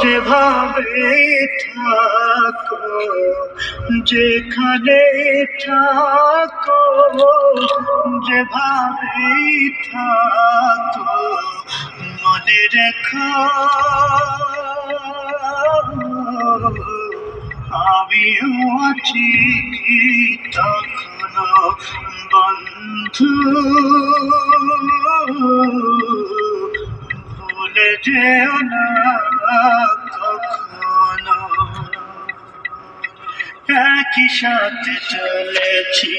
যেভাবে থাকো, যেখানে থাকো, যেভাবে থাকো, মনে রেখো আমিও আছি তখনো বন্ধু, ভুলে যেও না কখনো। একই সাথে চলেছি,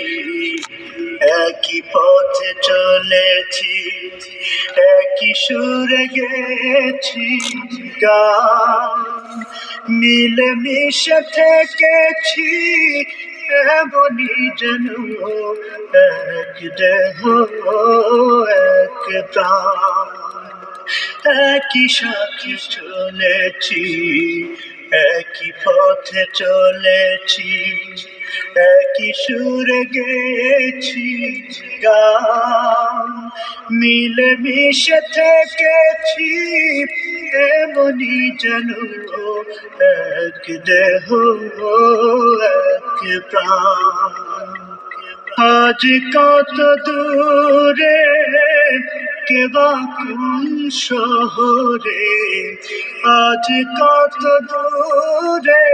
একই পথে চলেছি, একই সুরে গেছি গান, মিলেমিশে থেকেছি এমনই যেন এক দেহ এক প্রাণ। একই সাথে চলেছি, একই পথে চলেছি, একই সুরে গেছি গান, মিলেমিশে থেকেছি এমনই যেন এক দেহ এক প্রাণ। আজ কত দূরে, কেবা কোন শহরে, আজ কত দূরে,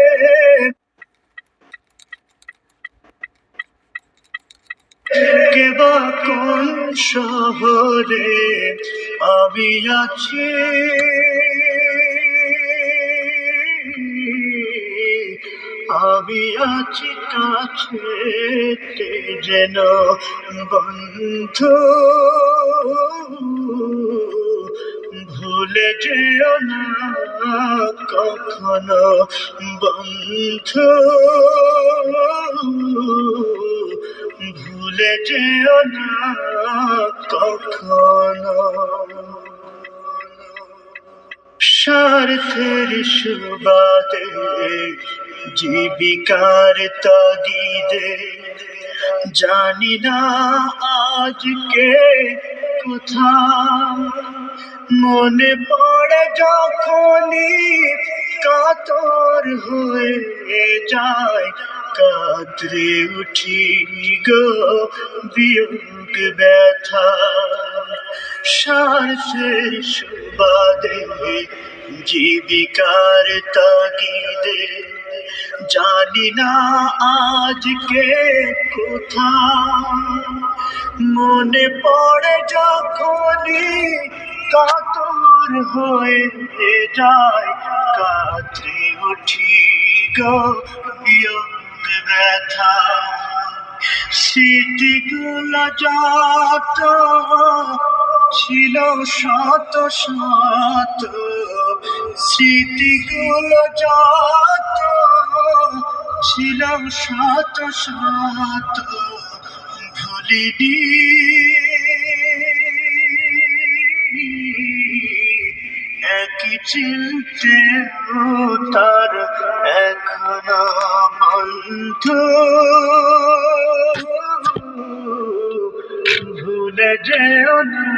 কেবা কোন শহরে আমি আছি, আমি আছি কাছে যেন বন্ধু, ভুলে যেও না কখনো বন্ধু, ভুলে যেও না কখনো। স্বার্থের সুবাদে, জীবিকার তাগিদে, জানি না আজকে কোথায়, মনে পড়ে যখনই কাতর হয়ে যায়, কাতরে উঠি গো বিয়োগ ব্যথা। স্বার্থের সুবাদে, জীবিকার তাগিদে, জানি না আজকে কোথায়, মনে পড়ে যখনই কাতর হয়ে যায়, কাতরে উঠি গো বিয়োগ ব্যথা। স্মৃতিগুলো যত ছিল শত শত, স্মৃতিগুলো যত ছিল শত শত, ভুলিনি একই চিনতেও তার এখনো বন্ধু, ভুলে যেও না